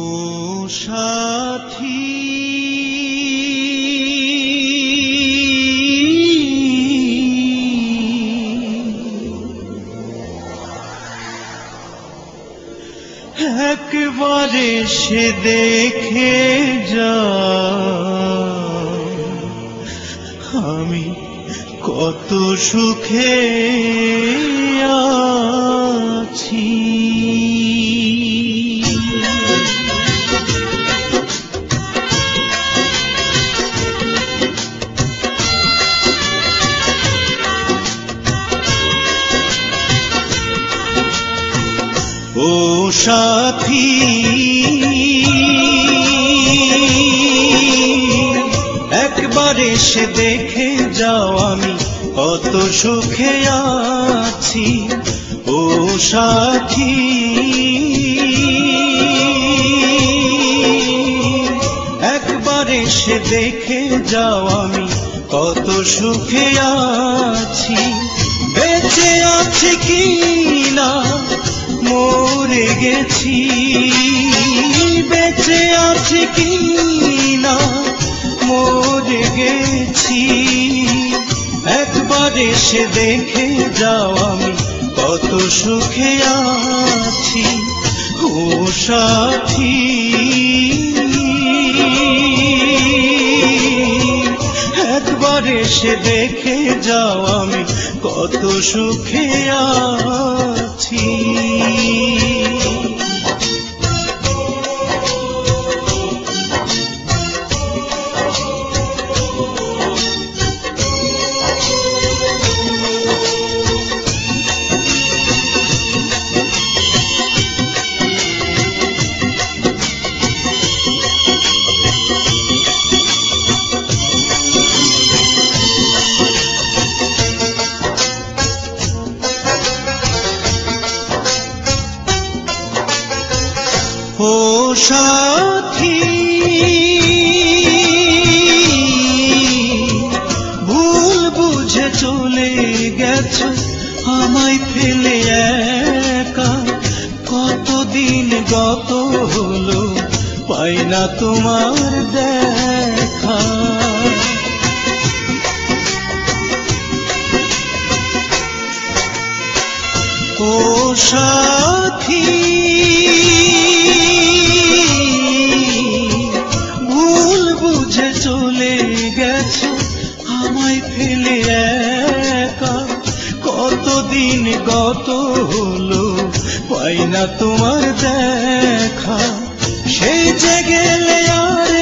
ও সাথী একবারে সে দেখে যা আমি কত সুখে আছি। ও সাথী একবার এসে দেখে যাও আমি কত সুখে আছি। ও সাথী একবার এসে দেখে যাও আমি কত সুখে আছি। বেঁচে আছি কি না মরে গেছি, বেঁচে আছি কি না মরে গেছি। একবার এসে দেখে যাও আমি কত সুখে আছি। ও সাথী একবার এসে দেখে যাও আমি কত সুখে আছি। ও সাথী ভুল বুঝে চলে গেছো আমায় ফেলে একা। কতদিন গত হলো পাই না তোমার দেখা। ও সাথী ভুল বুঝে চলে গেছো আমায় ফেলে একা। কতদিন গত হলো পাই না তোমার দেখা। সেই যে গেলে আর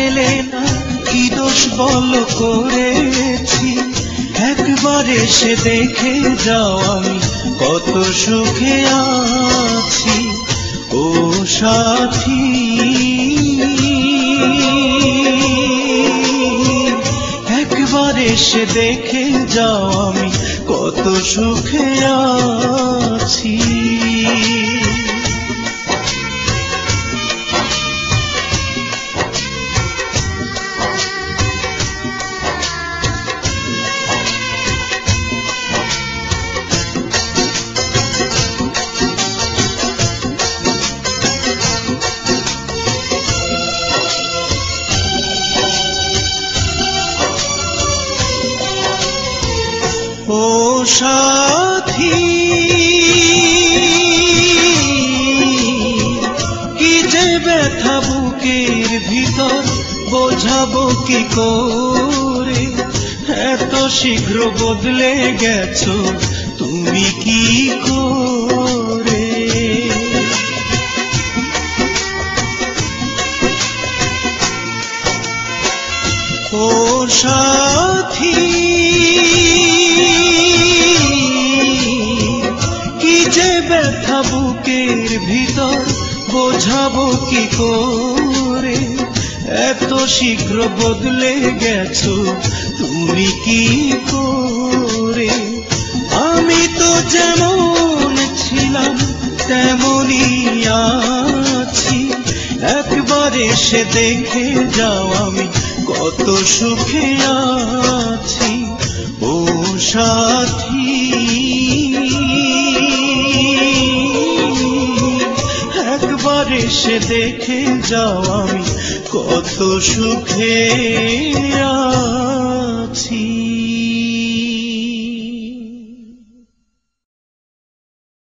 এলে না, কি দোষ বল করেছি। একবার এসে দেখে যাও আমি কত সুখে আছি। ও সাথী একবার এসে দেখে যাও আমি কত সুখে আছি। ও সাথী কি যে ব্যথা বুকের ভিতর বোঝাবো কি করে। এত শীঘ্র বদলে গেছো তুমি কি করে। ও সাথী কি যে ব্যথা বুকের ভিতর বোঝাবো কি করে। এত শীঘ্র বদলে গেছো তুমি কি করে। আমি তো যেমন ছিলাম তেমনই আছি। একবার এসে দেখে যাও আমি কত সুখে আছি। ও সাথী একবার এসে দেখে যাও আমি কত সুখে